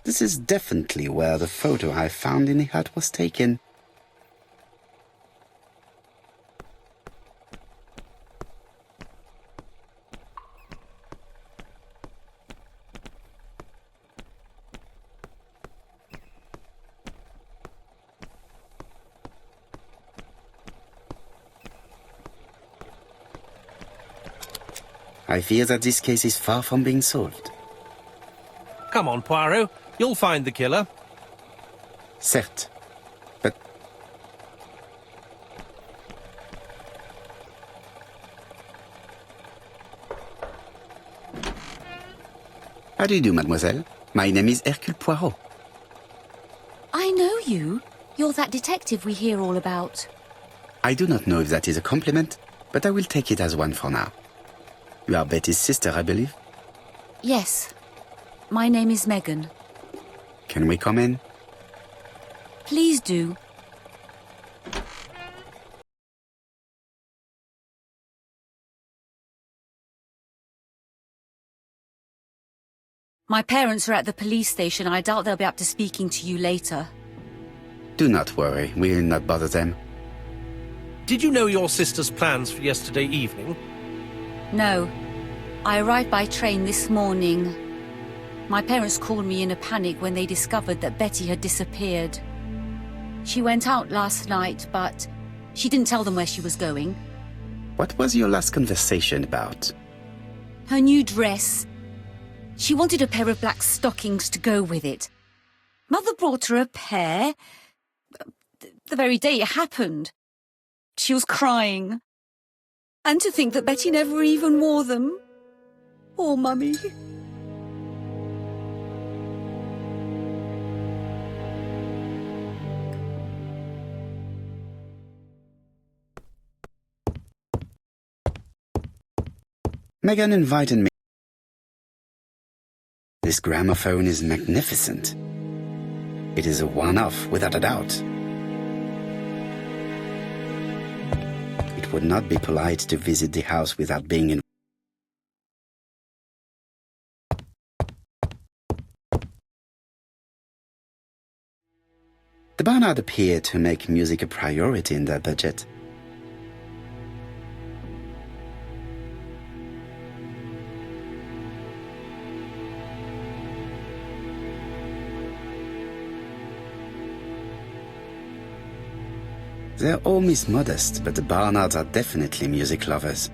This is definitely where the photo I found in the hut was taken. I fear that this case is far from being solved. Come on, Poirot. You'll find the killer. Certes, but... How do you do, mademoiselle? My name is Hercule Poirot. I know you. You're that detective we hear all about. I do not know if that is a compliment, but I will take it as one for now. You are Betty's sister, I believe? Yes. My name is Megan. Can we come in? Please do. My parents are at the police station. I doubt they'll be up to speaking to you later. Do not worry, we will not bother them. Did you know your sister's plans for yesterday evening? No. I arrived by train this morning. My parents called me in a panic when they discovered that Betty had disappeared. She went out last night, but she didn't tell them where she was going. What was your last conversation about? Her new dress. She wanted a pair of black stockings to go with it. Mother brought her a pair. The very day it happened. She was crying. And to think that Betty never even wore them. Poor Mummy. Megan invited me. This gramophone is magnificent. It is a one-off, without a doubt. It would not be polite to visit the house without being in. The Barnard appeared to make music a priority in their budget. They're all Miss Modest, but the Barnards are definitely music lovers.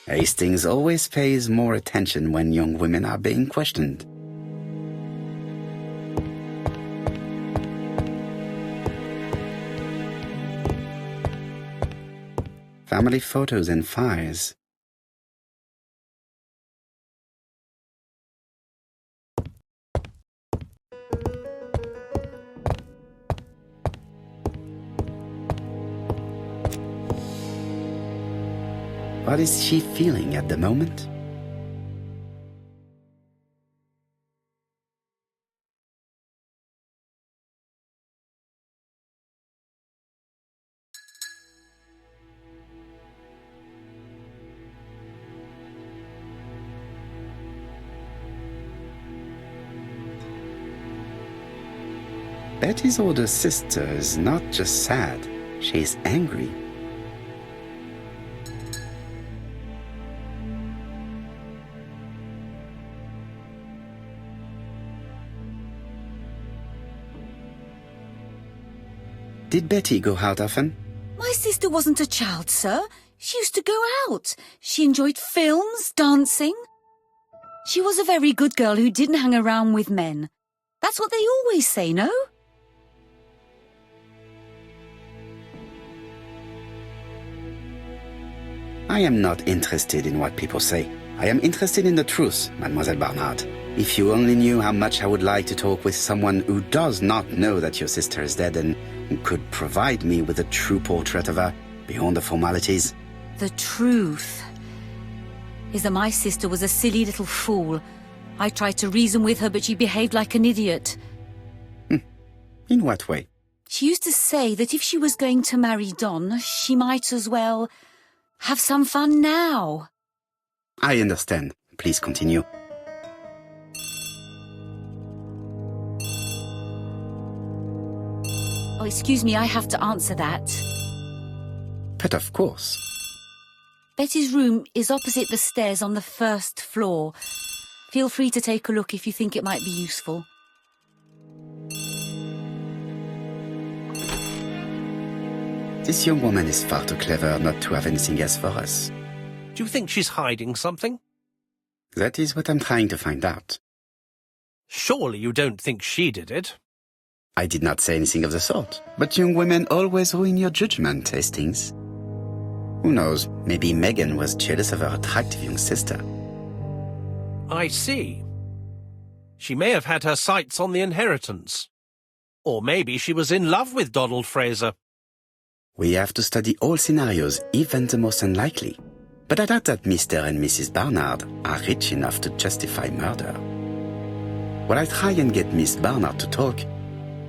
Hastings always pays more attention when young women are being questioned. Family photos and files. What is she feeling at the moment? Betty's older sister is not just sad, she is angry. Did Betty go out often? My sister wasn't a child, sir. She used to go out. She enjoyed films, dancing. She was a very good girl who didn't hang around with men. That's what they always say, no? I am not interested in what people say. I am interested in the truth, Mademoiselle Barnard. If you only knew how much I would like to talk with someone who does not know that your sister is dead and who could provide me with a true portrait of her, beyond the formalities. The truth is that my sister was a silly little fool. I tried to reason with her, but she behaved like an idiot. In what way? She used to say that if she was going to marry Don, she might as well have some fun now. I understand. Please continue. Oh, excuse me, I have to answer that. But of course. Betty's room is opposite the stairs on the first floor. Feel free to take a look if you think it might be useful. This young woman is far too clever not to have anything else for us. Do you think she's hiding something? That is what I'm trying to find out. Surely you don't think she did it? I did not say anything of the sort. But young women always ruin your judgment, Hastings. Who knows, maybe Megan was jealous of her attractive young sister. I see. She may have had her sights on the inheritance. Or maybe she was in love with Donald Fraser. We have to study all scenarios, even the most unlikely. But I doubt that Mr. and Mrs. Barnard are rich enough to justify murder. While I try and get Miss Barnard to talk,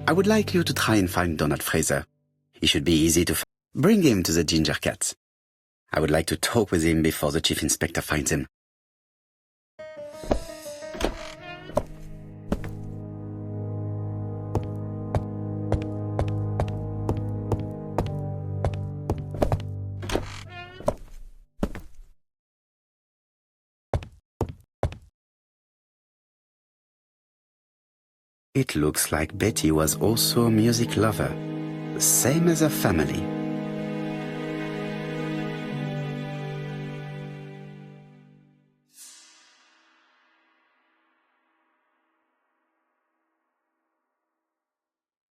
I would like you to try and find Donald Fraser. He should be easy to find. Bring him to the Ginger Cat. I would like to talk with him before the Chief Inspector finds him. It looks like Betty was also a music lover, the same as her family.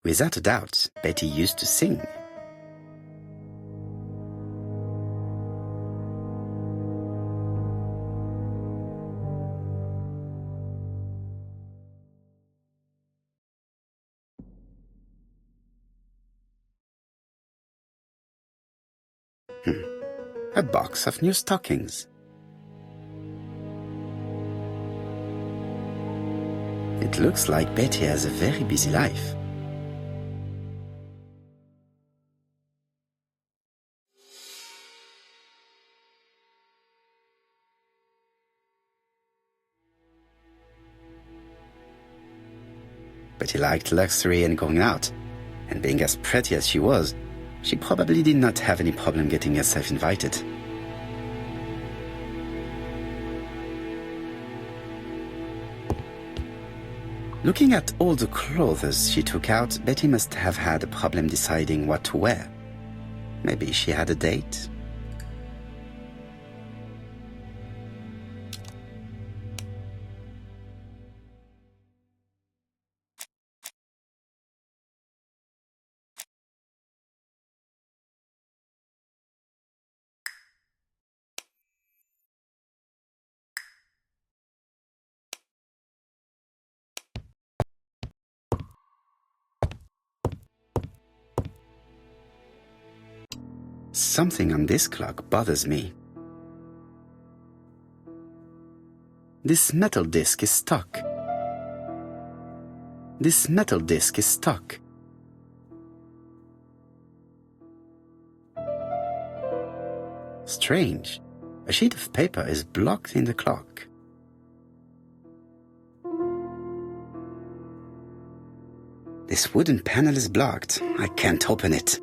Without a doubt, Betty used to sing. A box of new stockings. It looks like Betty has a very busy life. Betty liked luxury and going out, and being as pretty as she was, she probably did not have any problem getting herself invited. Looking at all the clothes she took out, Betty must have had a problem deciding what to wear. Maybe she had a date? Something on this clock bothers me. This metal disc is stuck. This metal disc is stuck. Strange. A sheet of paper is blocked in the clock. This wooden panel is blocked. I can't open it.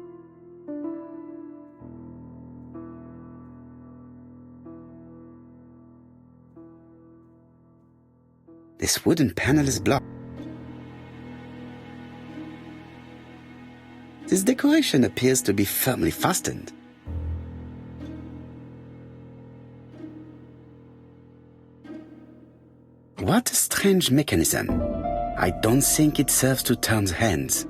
This wooden panel is blocked. This decoration appears to be firmly fastened. What a strange mechanism. I don't think it serves to turn the hands.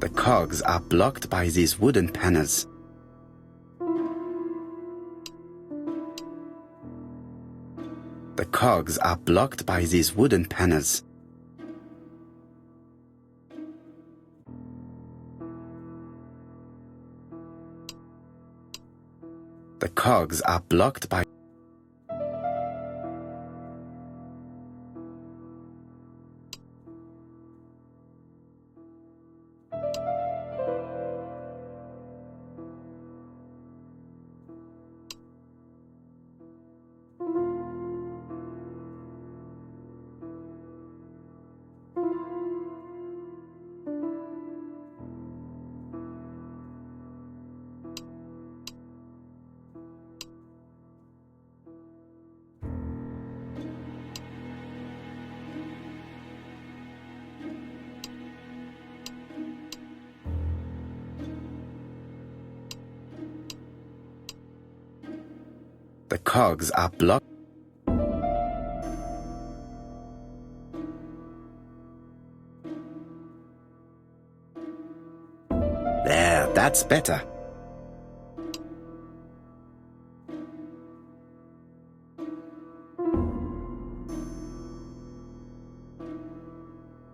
The cogs are blocked by these wooden panels. The cogs are blocked by these wooden panels. The cogs are blocked by The cogs are blocked. There, that's better.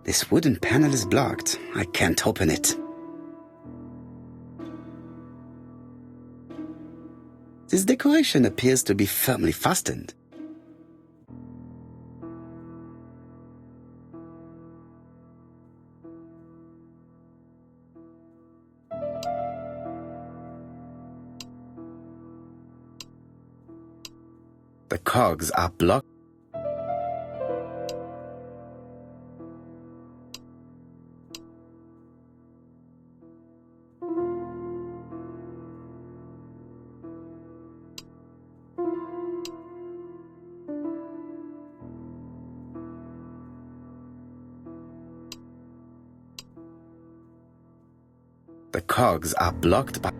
This wooden panel is blocked. I can't open it. This decoration appears to be firmly fastened. The cogs are blocked. The cogs are blocked by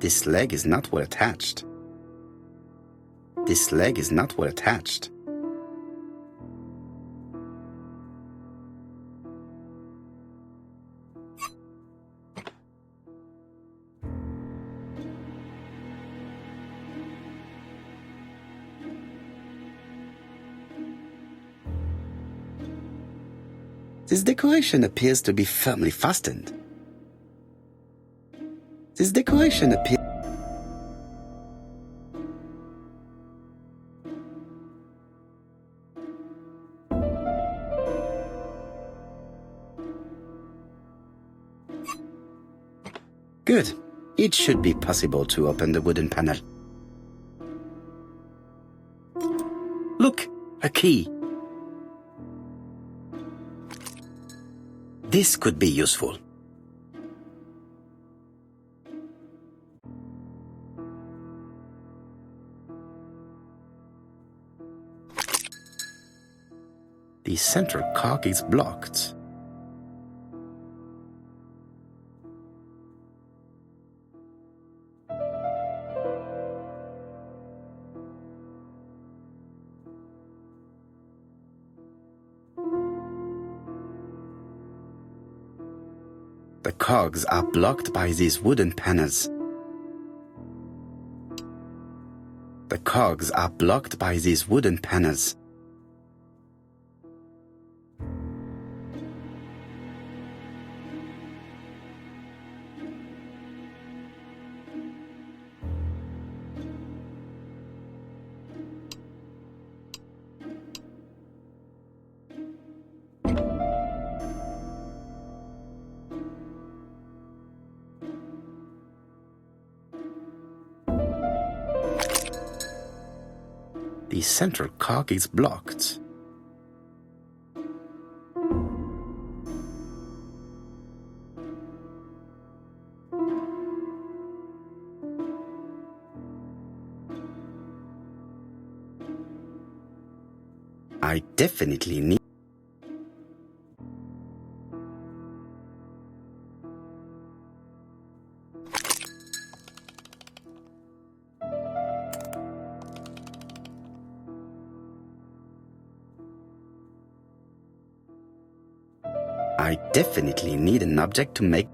This leg is not well attached. This leg is not well attached. This decoration appears to be firmly fastened. This decoration appears... Good. It should be possible to open the wooden panel. Look, a key. This could be useful. The central cog is blocked. The cogs are blocked by these wooden panels. The cogs are blocked by these wooden panels. The central cog is blocked. I definitely need an object to make.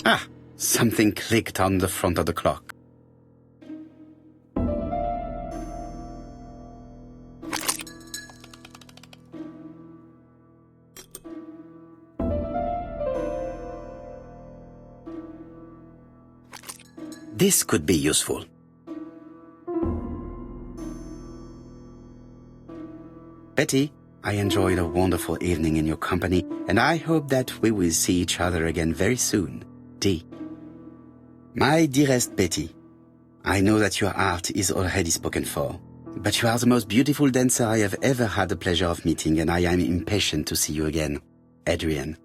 Ah, something clicked on the front of the clock. This could be useful. Betty, I enjoyed a wonderful evening in your company, and I hope that we will see each other again very soon. D. My dearest Betty, I know that your art is already spoken for, but you are the most beautiful dancer I have ever had the pleasure of meeting, and I am impatient to see you again. Adrian.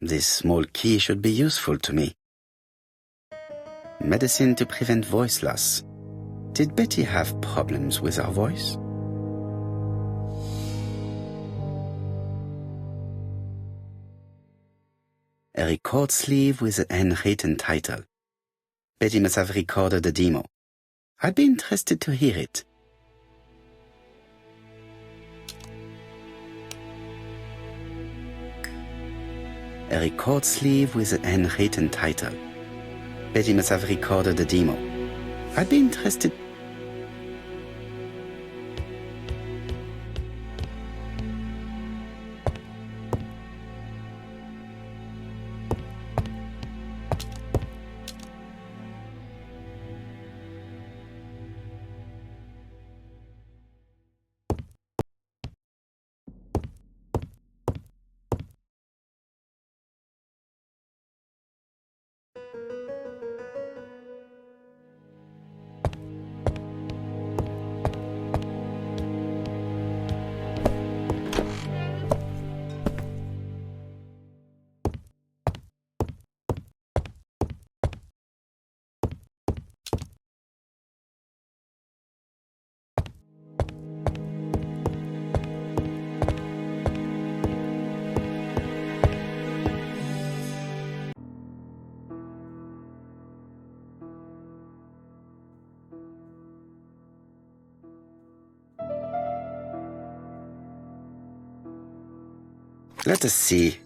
This small key should be useful to me. Medicine to prevent voice loss. Did Betty have problems with her voice? A record sleeve with an handwritten title. Betty must have recorded the demo. I'd be interested to hear it. A record sleeve with a handwritten title. Betty must have recorded the demo. I'd be interested. Let us see.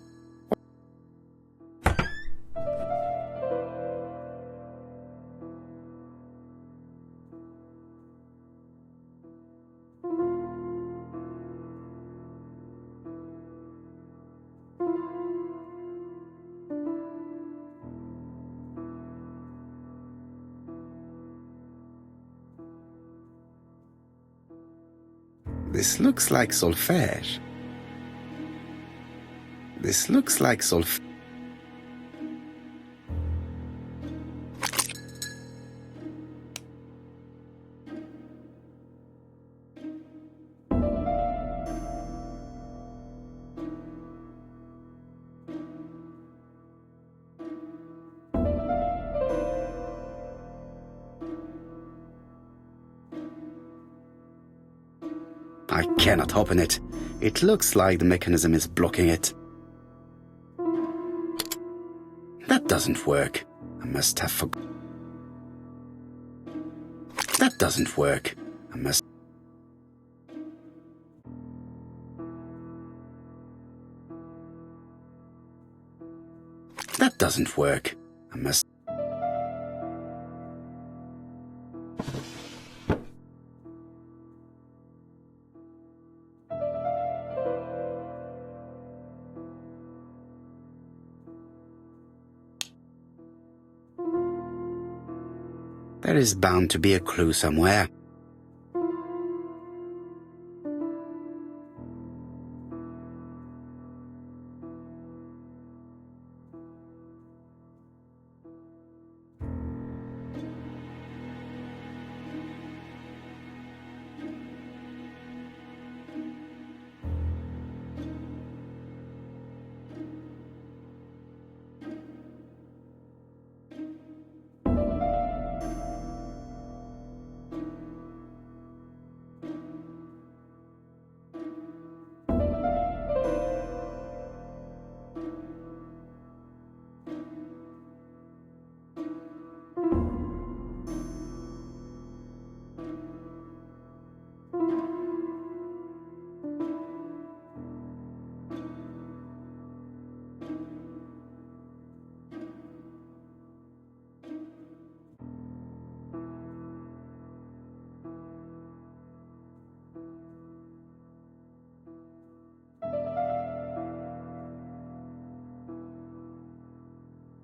This looks like solfège. This looks like solfège. cannot open it. It looks like the mechanism is blocking it. That doesn't work. I must have forgotten. That doesn't work. I must... That doesn't work. I must... There is bound to be a clue somewhere.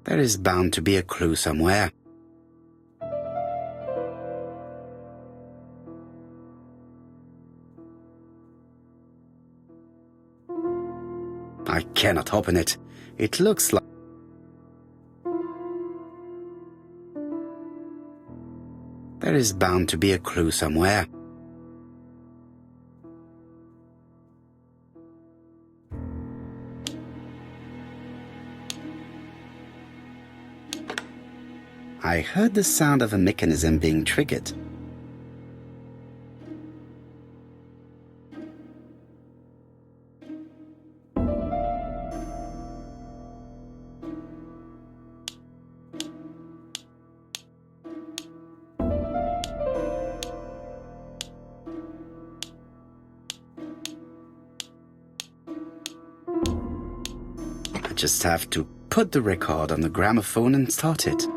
There is bound to be a clue somewhere. I cannot open it. It looks like... There is bound to be a clue somewhere. I heard the sound of a mechanism being triggered. I just have to put the record on the gramophone and start it.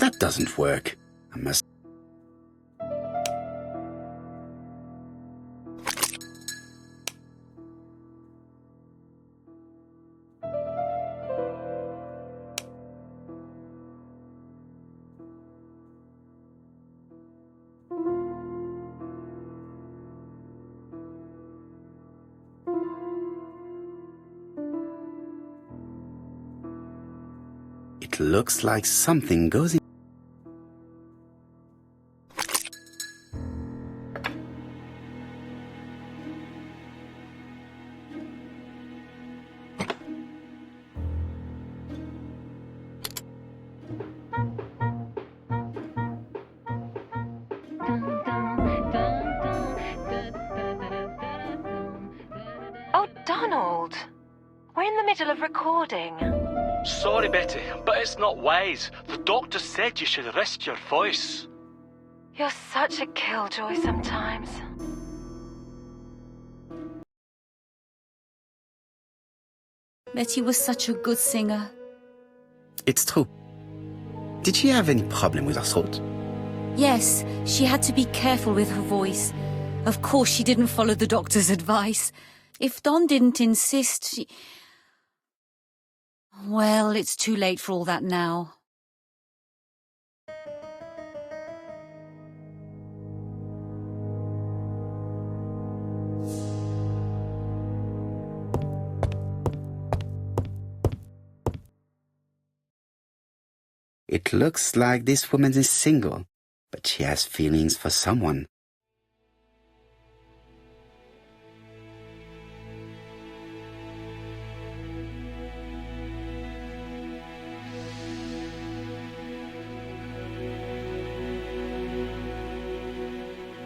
That doesn't work. I must... It looks like something goes in. Oh, Donald! We're in the middle of recording. Sorry, Betty, but it's not wise. The doctor said you should rest your voice. You're such a killjoy sometimes. Betty was such a good singer. It's true. Did she have any problem with her throat? Yes, she had to be careful with her voice. Of course, she didn't follow the doctor's advice. If Don didn't insist, she... Well, it's too late for all that now. It looks like this woman is single, but she has feelings for someone.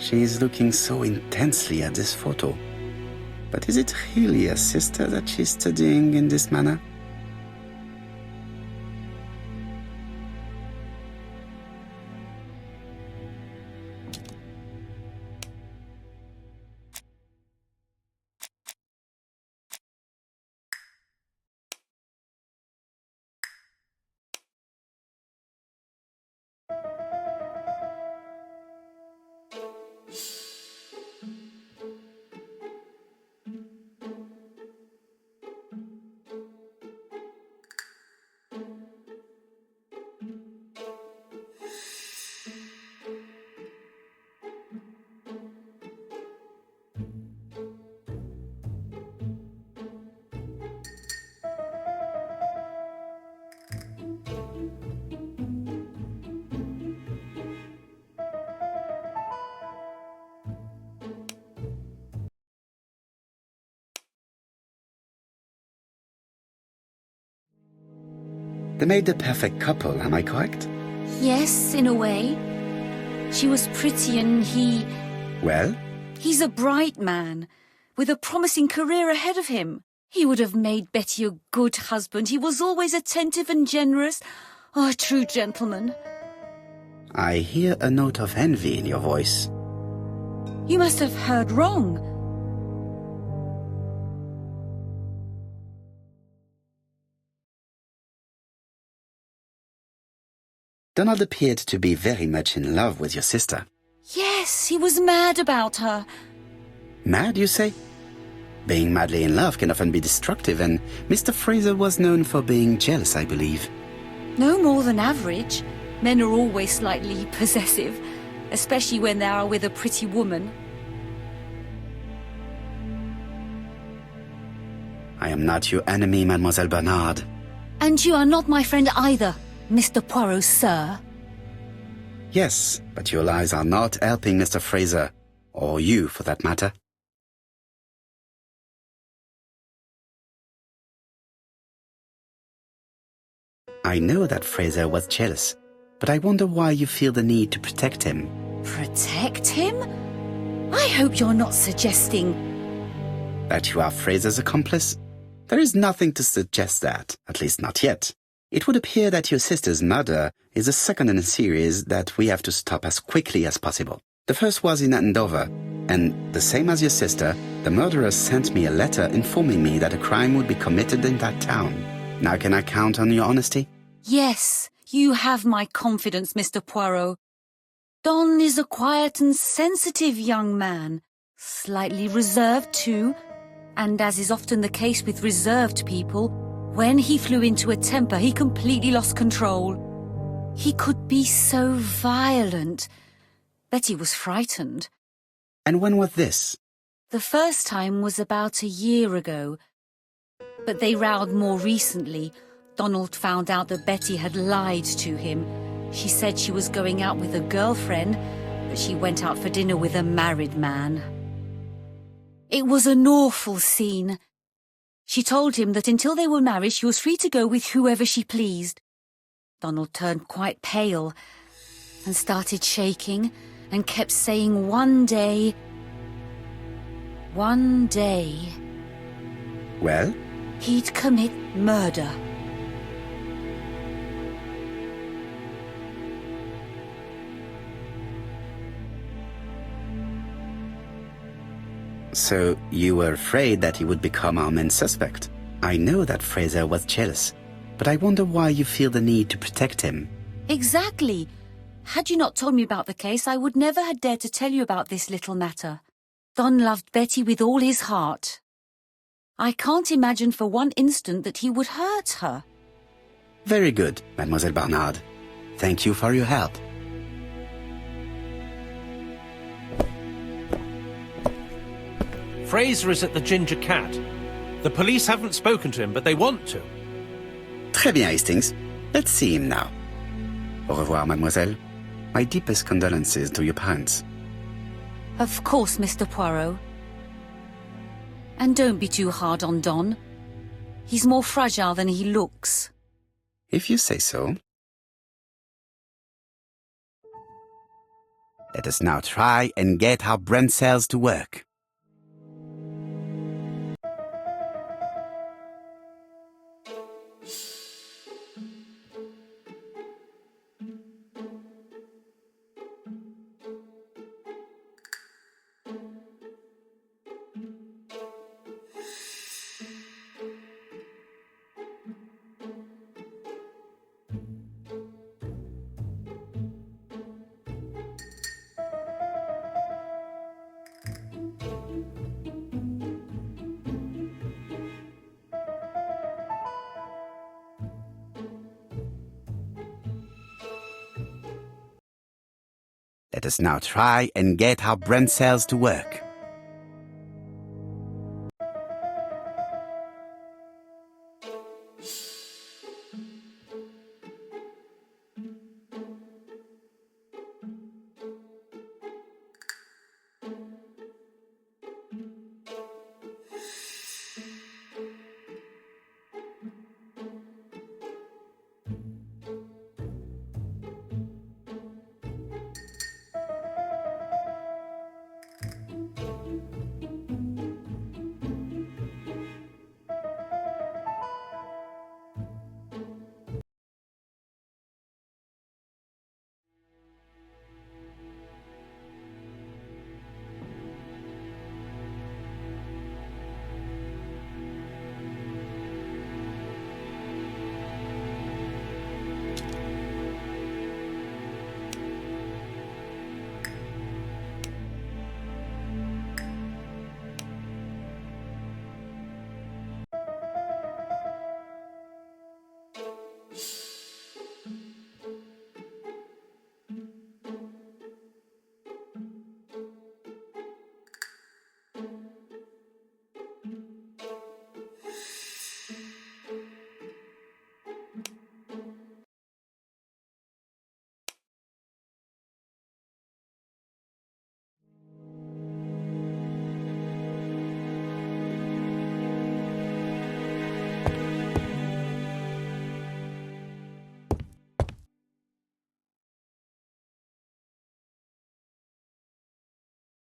She is looking so intensely at this photo. But is it really a sister that she's studying in this manner? They made the perfect couple, am I correct? Yes, in a way. She was pretty and he... Well? He's a bright man, with a promising career ahead of him. He would have made Betty a good husband. He was always attentive and generous. Oh, a true gentleman. I hear a note of envy in your voice. You must have heard wrong. Donald appeared to be very much in love with your sister. Yes, he was mad about her. Mad, you say? Being madly in love can often be destructive, and Mr. Fraser was known for being jealous, I believe. No more than average. Men are always slightly possessive, especially when they are with a pretty woman. I am not your enemy, Mademoiselle Bernard. And you are not my friend either, Mr. Poirot, sir. Yes, but your lies are not helping Mr. Fraser, or you for that matter. I know that Fraser was jealous, but I wonder why you feel the need to protect him. Protect him? I hope you're not suggesting... That you are Fraser's accomplice? There is nothing to suggest that, at least not yet. It would appear that your sister's murder is the second in a series that we have to stop as quickly as possible. The first was in Andover, and the same as your sister, the murderer sent me a letter informing me that a crime would be committed in that town. Now can I count on your honesty? Yes, you have my confidence, Mr. Poirot. Don is a quiet and sensitive young man, slightly reserved too, and as is often the case with reserved people, when he flew into a temper, he completely lost control. He could be so violent. Betty was frightened. And when was this? The first time was about a year ago. But they rowed more recently. Donald found out that Betty had lied to him. She said she was going out with a girlfriend, but she went out for dinner with a married man. It was an awful scene. She told him that until they were married, she was free to go with whoever she pleased. Donald turned quite pale and started shaking and kept saying one day... Well? He'd commit murder. So you were afraid that he would become our main suspect. I know that Fraser was jealous, but I wonder why you feel the need to protect him. Exactly. Had you not told me about the case, I would never have dared to tell you about this little matter. Don loved Betty with all his heart. I can't imagine for one instant that he would hurt her. Very good, Mademoiselle Bernard. Thank you for your help. Fraser is at the Ginger Cat. The police haven't spoken to him, but they want to. Très bien, Hastings. Let's see him now. Au revoir, mademoiselle. My deepest condolences to your parents. Of course, Mr. Poirot. And don't be too hard on Don. He's more fragile than he looks. If you say so. Let us now try and get our brain cells to work. Let us now try and get our brain cells to work.